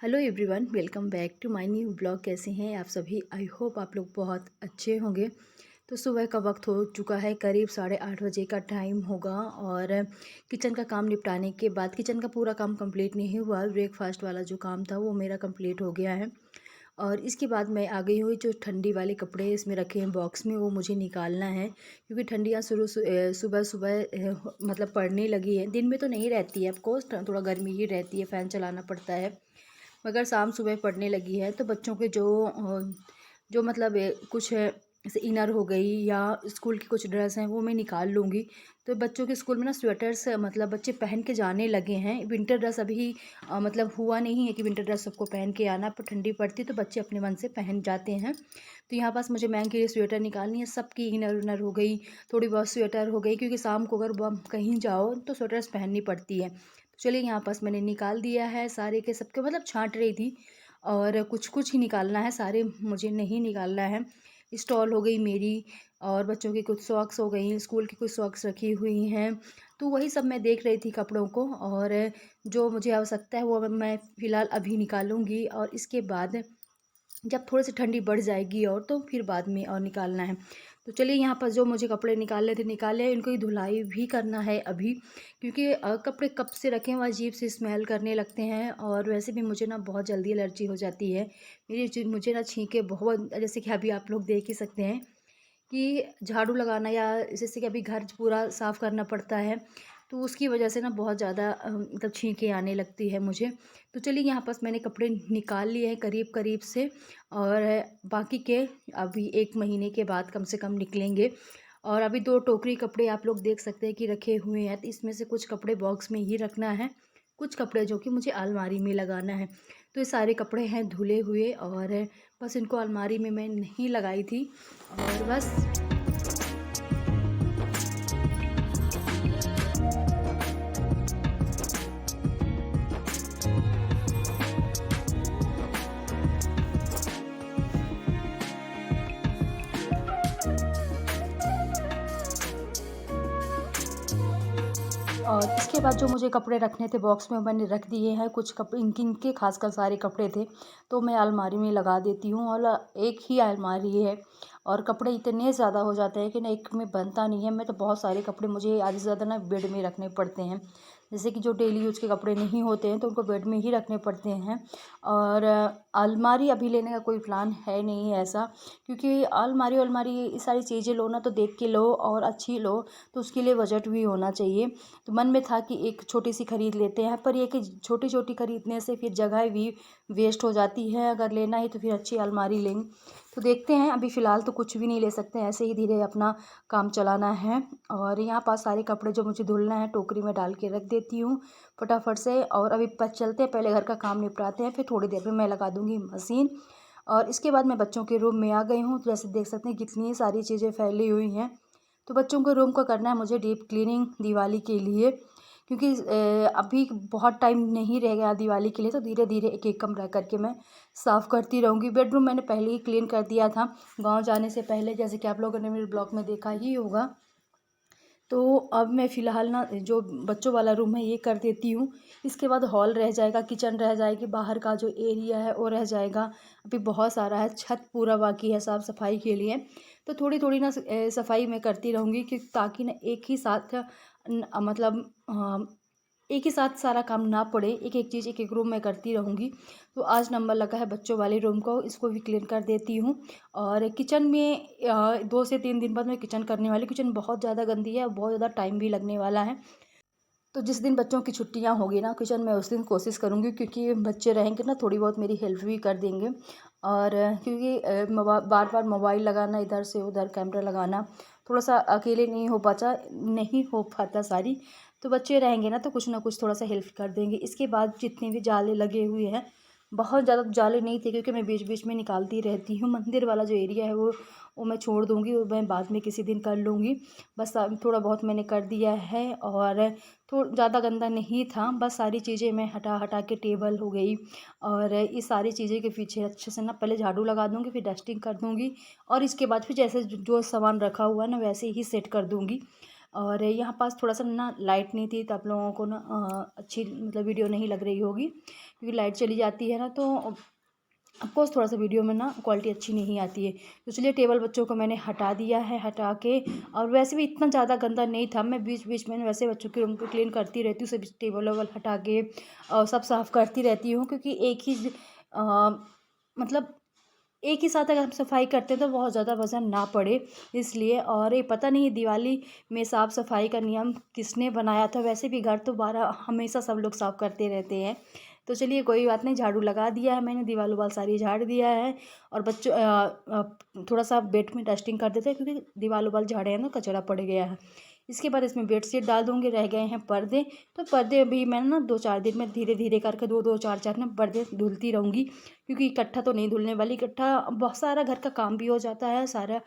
Hello everyone, welcome back to my new blog. कैसे हैं आप सभी? आई होप आप लोग बहुत अच्छे होंगे। तो सुबह का वक्त हो चुका है, करीब 8:30 बजे का टाइम होगा। और किचन का काम निपटाने के बाद, किचन का पूरा काम कंप्लीट नहीं हुआ, ब्रेकफास्ट वाला जो काम था वो मेरा कंप्लीट हो गया है। और इसके बाद मैं आ गई हूँ, जो ठंडी वाले कपड़े इसमें रखे हैं बॉक्स में, वो मुझे निकालना है। क्योंकि ठंडियाँ सुबह सुबह मतलब पड़ने लगी है। दिन में तो नहीं रहती है, ऑफकोर्स थोड़ा गर्मी ही रहती है, फ़ैन चलाना पड़ता है। मगर शाम सुबह पड़ने लगी है, तो बच्चों के जो मतलब कुछ जैसे इनर हो गई या स्कूल की कुछ ड्रेस हैं वो मैं निकाल लूँगी। तो बच्चों के स्कूल में ना स्वेटर्स मतलब बच्चे पहन के जाने लगे हैं। विंटर ड्रेस अभी मतलब हुआ नहीं है कि विंटर ड्रेस सबको पहन के आना, पर ठंडी पड़ती तो बच्चे अपने मन से पहन जाते हैं। तो यहाँ पास मुझे मैम के लिए स्वेटर निकालनी है। सबकी इनर उनर हो गई, थोड़ी बहुत स्वेटर हो गई, क्योंकि शाम को अगर कहीं जाओ तो स्वेटर्स पहननी पड़ती है। चलिए, यहाँ पास मैंने निकाल दिया है सारे के सबके, मतलब छांट रही थी। और कुछ कुछ ही निकालना है, सारे मुझे नहीं निकालना है। स्टॉल हो गई मेरी, और बच्चों की कुछ सॉक्स हो गई, स्कूल की कुछ सॉक्स रखी हुई हैं। तो वही सब मैं देख रही थी कपड़ों को, और जो मुझे आवश्यकता है वो मैं फ़िलहाल अभी निकालूंगी। और इसके बाद जब थोड़ी सी ठंडी बढ़ जाएगी और तो फिर बाद में और निकालना है। तो चलिए, यहाँ पर जो मुझे कपड़े निकालने थे निकाले, इनको ही धुलाई भी करना है अभी। क्योंकि कपड़े कब से रखें वो अजीब से स्मेल करने लगते हैं, और वैसे भी मुझे ना बहुत जल्दी एलर्जी हो जाती है। मुझे ना छींके बहुत, जैसे कि अभी आप लोग देख ही सकते हैं कि झाड़ू लगाना या जैसे कि अभी घर पूरा साफ़ करना पड़ता है, तो उसकी वजह से ना बहुत ज़्यादा मतलब छींकें आने लगती है मुझे। तो चलिए, यहाँ पास मैंने कपड़े निकाल लिए हैं करीब करीब से। और बाकी के अभी 1 महीने के बाद कम से कम निकलेंगे। और अभी 2 टोकरी कपड़े आप लोग देख सकते हैं कि रखे हुए हैं, तो इसमें से कुछ कपड़े बॉक्स में ही रखना है, कुछ कपड़े जो कि मुझे अलमारी में लगाना है। तो ये सारे कपड़े हैं धुले हुए, और बस इनको अलमारी में मैं नहीं लगाई थी, और बस। और इसके बाद जो मुझे कपड़े रखने थे बॉक्स में, मैंने रख दिए हैं। कुछ कपड़े इनके खासकर सारे कपड़े थे, तो मैं अलमारी में लगा देती हूँ। और एक ही अलमारी है, और कपड़े इतने ज़्यादा हो जाते हैं कि ना एक में बनता नहीं है। मैं तो बहुत सारे कपड़े मुझे आधे से ज़्यादा ना बेड में रखने पड़ते हैं। जैसे कि जो डेली यूज़ के कपड़े नहीं होते हैं तो उनको बेड में ही रखने पड़ते हैं। और अलमारी अभी लेने का कोई प्लान है नहीं ऐसा, क्योंकि अलमारी अलमारी ये सारी चीज़ें लो ना तो देख के लो और अच्छी लो, तो उसके लिए बजट भी होना चाहिए। तो मन में था कि एक छोटी सी खरीद लेते हैं, पर ये कि छोटी छोटी खरीदने से फिर जगह भी वेस्ट हो जाती है। अगर लेना है तो फिर अच्छी अलमारी लेंगे। तो देखते हैं, अभी फ़िलहाल तो कुछ भी नहीं ले सकते हैं, ऐसे ही धीरे अपना काम चलाना है। और यहाँ पास सारे कपड़े जो मुझे धुलना है टोकरी में डाल के रख देती हूँ फटाफट से। और अभी चलते हैं, पहले घर का काम निपटाते हैं, फिर थोड़ी देर में मैं लगा दूँगी मशीन। और इसके बाद मैं बच्चों के रूम में आ गई हूँ। तो जैसे देख सकते हैं कितनी सारी चीज़ें फैली हुई हैं। तो बच्चों के रूम को करना है मुझे डीप क्लीनिंग दिवाली के लिए, क्योंकि अभी बहुत टाइम नहीं रह गया दिवाली के लिए। तो धीरे धीरे एक एक कमरा करके मैं साफ़ करती रहूँगी। बेडरूम मैंने पहले ही क्लीन कर दिया था गांव जाने से पहले, जैसे कि आप लोगों ने मेरे ब्लॉग में देखा ही होगा। तो अब मैं फ़िलहाल ना जो बच्चों वाला रूम है ये कर देती हूँ। इसके बाद हॉल रह जाएगा, किचन रह जाएगी, बाहर का जो एरिया है वो रह जाएगा। अभी बहुत सारा है, छत पूरा बाकी है साफ़ सफाई के लिए। तो थोड़ी थोड़ी ना सफाई मैं करती रहूँगी, कि ताकि ना एक ही साथ मतलब एक ही साथ सारा काम ना पड़े, एक एक चीज़ एक एक रूम में करती रहूँगी। तो आज नंबर लगा है बच्चों वाले रूम को, इसको भी क्लीन कर देती हूँ। और किचन में 2 से 3 दिन बाद मैं किचन करने वाली। किचन बहुत ज़्यादा गंदी है और बहुत ज़्यादा टाइम भी लगने वाला है। तो जिस दिन बच्चों की छुट्टियां होगी ना किचन में, उस दिन कोशिश करूँगी, क्योंकि बच्चे रहेंगे ना थोड़ी बहुत मेरी हेल्प भी कर देंगे। और क्योंकि बार बार मोबाइल लगाना, इधर से उधर कैमरा लगाना, थोड़ा सा अकेले नहीं हो पाता सारी। तो बच्चे रहेंगे ना तो कुछ ना कुछ थोड़ा सा हेल्प कर देंगे। इसके बाद जितने भी जाले लगे हुए हैं, बहुत ज़्यादा जाले नहीं थे, क्योंकि मैं बीच बीच में निकालती रहती हूँ। मंदिर वाला जो एरिया है वो मैं छोड़ दूँगी, वो मैं बाद में किसी दिन कर लूँगी। बस थोड़ा बहुत मैंने कर दिया है। और ज़्यादा गंदा नहीं था, बस सारी चीज़ें मैं हटा हटा के, टेबल हो गई और इस सारी चीज़ें के पीछे अच्छे से ना पहले झाड़ू लगा दूँगी, फिर डस्टिंग कर दूँगी। और इसके बाद फिर जैसे जो सामान रखा हुआ है ना वैसे ही सेट कर दूँगी। और यहाँ पास थोड़ा सा ना लाइट नहीं थी, तो आप लोगों को ना अच्छी मतलब वीडियो नहीं लग रही होगी, क्योंकि लाइट चली जाती है ना तो ऑफकोर्स थोड़ा सा वीडियो में ना क्वालिटी अच्छी नहीं आती है। तो चलिए टेबल बच्चों को मैंने हटा दिया है, हटा के, और वैसे भी इतना ज़्यादा गंदा नहीं था, मैं बीच बीच में वैसे बच्चों के रूम को क्लीन करती रहती हूँ, सब टेबल वेबल हटा के और सब साफ़ करती रहती हूँ, क्योंकि एक ही मतलब एक ही साथ अगर हम सफाई करते हैं तो बहुत ज़्यादा वज़न ना पड़े, इसलिए। और ये पता नहीं दिवाली में साफ़ सफाई का नियम किसने बनाया था, वैसे भी घर तो 12 हमेशा सब लोग साफ़ करते रहते हैं। तो चलिए कोई बात नहीं, झाड़ू लगा दिया है मैंने, दीवार उवाल सारी झाड़ दिया है। और बच्चों थोड़ा सा बेड में डस्टिंग कर देते हैं, क्योंकि दीवार उवाल झाड़े हैं ना, कचरा पड़ गया है। इसके बाद इसमें बेडशीट डाल दूँगी, रह गए हैं पर्दे, तो पर्दे भी मैं ना 2-4 दिन में धीरे धीरे करके 2-2 4-4 ना पर्दे धुलती रहूँगी, क्योंकि इकट्ठा तो नहीं धुलने वाली, इकट्ठा बहुत सारा घर का काम भी हो जाता है, सारा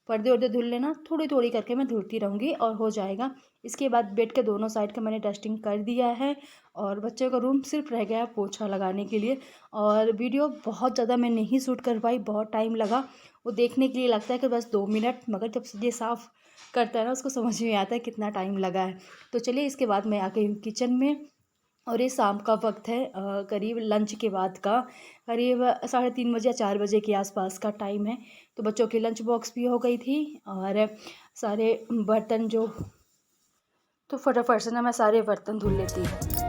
पर्दे वर्दे धुल लेना, थोड़ी थोड़ी करके मैं धुलती रहूँगी और हो जाएगा। इसके बाद बेड के दोनों साइड का मैंने डस्टिंग कर दिया है, और बच्चों का रूम सिर्फ रह गया है पोछा लगाने के लिए। और वीडियो बहुत ज़्यादा मैं नहीं शूट कर पाई, बहुत टाइम लगा, वो देखने के लिए लगता है कि बस 2 मिनट, मगर जब ये साफ़ करता है ना उसको समझ में आता है कितना टाइम लगा है। तो चलिए इसके बाद मैं आ गई हूँ किचन में, और ये शाम का वक्त है, करीब लंच के बाद का, करीब 3:30 बजे या 4 बजे के आसपास का टाइम है। तो बच्चों की लंच बॉक्स भी हो गई थी, और सारे बर्तन जो, तो फटाफट से ना मैं सारे बर्तन धुल लेती हूँ।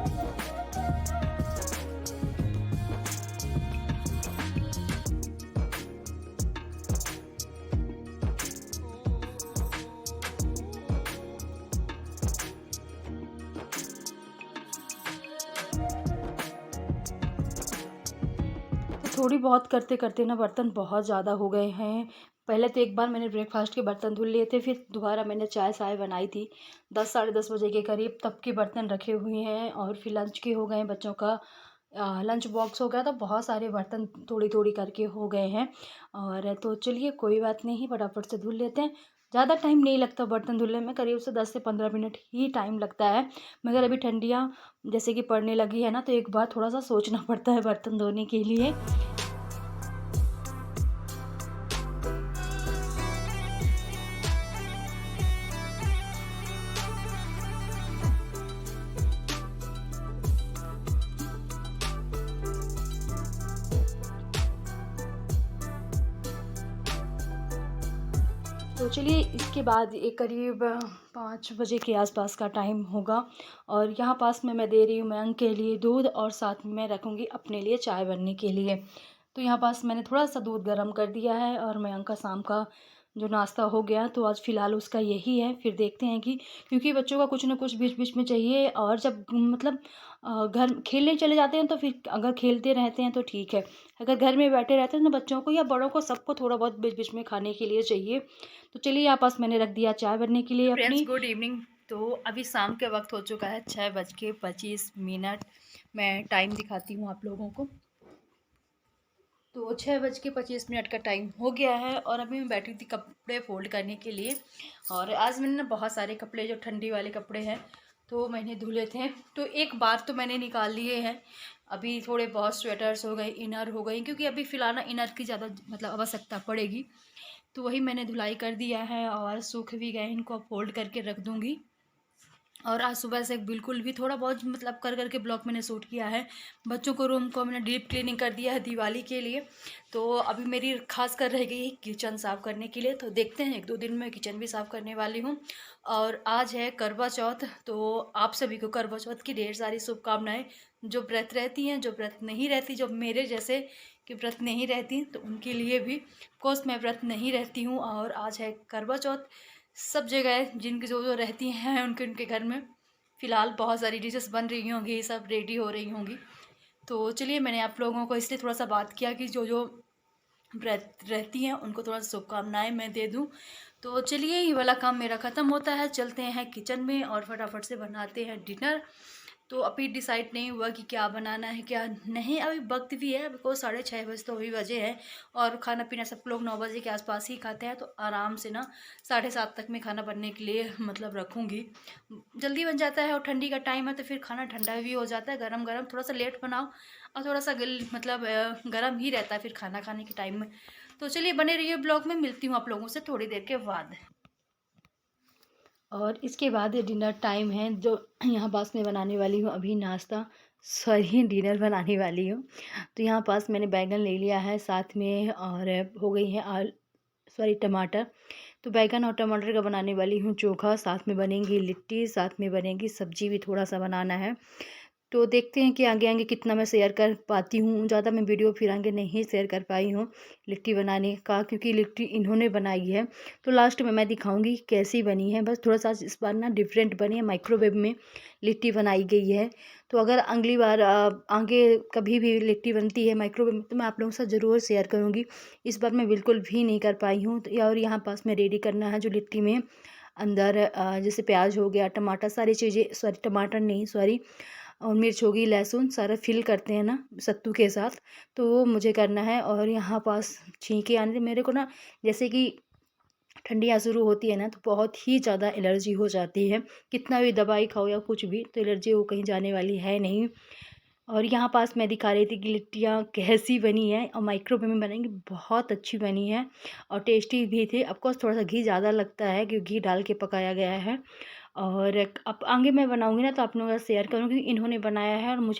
तो थोड़ी बहुत करते करते ना बर्तन बहुत ज़्यादा हो गए हैं। पहले तो एक बार मैंने ब्रेकफास्ट के बर्तन धुल लिए थे, फिर दोबारा मैंने चाय शाय बनाई थी 10 साढ़े 10 बजे के करीब, तब के बर्तन रखे हुए हैं। और फिर लंच के हो गए, बच्चों का लंच बॉक्स हो गया, तो बहुत सारे बर्तन थोड़ी थोड़ी करके हो गए हैं। और तो चलिए कोई बात नहीं, फटाफट से धुल लेते हैं। ज़्यादा टाइम नहीं लगता बर्तन धुलने में, करीब से 10 से 15 मिनट ही टाइम लगता है। मगर अभी ठंडियाँ जैसे कि पड़ने लगी है ना, तो एक बार थोड़ा सा सोचना पड़ता है बर्तन धोने के लिए। तो चलिए इसके बाद एक करीब 5 बजे के आसपास का टाइम होगा, और यहाँ पास में मैं दे रही हूँ मयंक के लिए दूध, और साथ में मैं रखूँगी अपने लिए चाय बनने के लिए। तो यहाँ पास मैंने थोड़ा सा दूध गर्म कर दिया है, और मयंक का शाम का जो नाश्ता हो गया, तो आज फ़िलहाल उसका यही है। फिर देखते हैं कि, क्योंकि बच्चों का कुछ ना कुछ बीच बीच में चाहिए, और जब मतलब घर खेलने चले जाते हैं तो फिर अगर खेलते रहते हैं तो ठीक है, अगर घर में बैठे रहते हैं तो बच्चों को या बड़ों को सबको थोड़ा बहुत बीच बीच में खाने के लिए चाहिए। तो चलिए यहाँ पास मैंने रख दिया चाय बनने के लिए अपनी। Good evening. तो अभी शाम के वक्त हो चुका है 6:25। मैं टाइम दिखाती हूँ आप लोगों को। तो 6:25 का टाइम हो गया है, और अभी मैं बैठी थी कपड़े फोल्ड करने के लिए। और आज मैंने ना बहुत सारे कपड़े, जो ठंडी वाले कपड़े हैं, तो मैंने धुले थे, तो एक बार तो मैंने निकाल लिए हैं। अभी थोड़े बहुत स्वेटर्स हो गए, इनर हो गई, क्योंकि अभी फ़िलहाल ना इनर की ज़्यादा मतलब आवश्यकता पड़ेगी, तो वही मैंने धुलाई कर दिया है, और सूख भी गए, इनको अब फोल्ड करके रख दूँगी। और आज सुबह से बिल्कुल भी थोड़ा बहुत मतलब कर करके ब्लॉग मैंने शूट किया है। बच्चों को रूम को मैंने डीप क्लीनिंग कर दिया है दिवाली के लिए। तो अभी मेरी खास कर रह गई किचन साफ़ करने के लिए, तो देखते हैं 1-2 दिन में किचन भी साफ़ करने वाली हूँ। और आज है करवा चौथ, तो आप सभी को करवा चौथ की ढेर सारी शुभकामनाएं। जो व्रत रहती हैं, जो व्रत नहीं रहती, जो मेरे जैसे कि व्रत नहीं रहती, तो उनके लिए भी। कोर्स मैं व्रत नहीं रहती हूँ, और आज है करवा चौथ। सब जगह जिनकी जो जो रहती हैं उनके उनके घर में फ़िलहाल बहुत सारी डिशेस बन रही होंगी, सब रेडी हो रही होंगी। तो चलिए मैंने आप लोगों को इसलिए थोड़ा सा बात किया कि जो जो व्रत रहती हैं उनको थोड़ा सा शुभकामनाएं मैं दे दूं। तो चलिए ये वाला काम मेरा ख़त्म होता है, चलते हैं किचन में और फटाफट से बनाते हैं डिनर। तो अभी डिसाइड नहीं हुआ कि क्या बनाना है क्या नहीं, अभी वक्त भी है, बिकॉज 6:30 बजे तो अभी बजे हैं, और खाना पीना सब लोग 9 बजे के आसपास ही खाते हैं, तो आराम से ना 7:30 तक में खाना बनने के लिए मतलब रखूँगी। जल्दी बन जाता है, और ठंडी का टाइम है तो फिर खाना ठंडा भी हो जाता है, गरम गरम थोड़ा सा लेट बनाओ, और थोड़ा सा मतलब गरम ही रहता है फिर खाना खाने के टाइम में। तो चलिए बने रहिए ब्लॉग में, मिलती हूँ आप लोगों से थोड़ी देर के बाद। और इसके बाद डिनर टाइम है, जो यहाँ पास मैं बनाने वाली हूँ अभी नाश्ता, सॉरी डिनर बनाने वाली हूँ। तो यहाँ पास मैंने बैंगन ले लिया है साथ में, और हो गई है सॉरी टमाटर। तो बैंगन और टमाटर का बनाने वाली हूँ चोखा, साथ में बनेंगी लिट्टी, साथ में बनेगी सब्जी भी थोड़ा सा बनाना है। तो देखते हैं कि आगे आगे कितना मैं शेयर कर पाती हूँ। ज़्यादा मैं वीडियो फिर आगे नहीं शेयर कर पाई हूँ लिट्टी बनाने का, क्योंकि लिट्टी इन्होंने बनाई है। तो लास्ट में मैं दिखाऊंगी कैसी बनी है। बस थोड़ा सा इस बार ना डिफरेंट बनी है, माइक्रोवेव में लिट्टी बनाई गई है। तो अगर अगली बार आगे कभी भी लिट्टी बनती है माइक्रोवेव में, तो मैं आप लोगों के साथ ज़रूर शेयर करूँगी। इस बार मैं बिल्कुल भी नहीं कर पाई हूँ। तो और यहाँ पास में रेडी करना है जो लिट्टी में अंदर जैसे प्याज हो गया, टमाटर, सारी चीज़ें, सॉरी टमाटर नहीं सॉरी, और मिर्च होगी, लहसुन, सारा फिल करते हैं ना सत्तू के साथ, तो वो मुझे करना है। और यहाँ पास छींके आने मेरे को ना, जैसे कि ठंडियाँ शुरू होती है ना, तो बहुत ही ज़्यादा एलर्जी हो जाती है। कितना भी दवाई खाओ या कुछ भी, तो एलर्जी वो कहीं जाने वाली है नहीं। और यहाँ पास मैं दिखा रही थी कि लिट्टियाँ कैसी बनी हैं, और माइक्रोवेव में बनेंगी, बहुत अच्छी बनी है और टेस्टी भी थी। ऑफकोर्स थोड़ा सा घी ज़्यादा लगता है, क्योंकि घी डाल के पकाया गया है। और अब आगे मैं बनाऊँगी ना, तो आप लोगों के साथ शेयर करूँगी। इन्होंने बनाया है और मुझे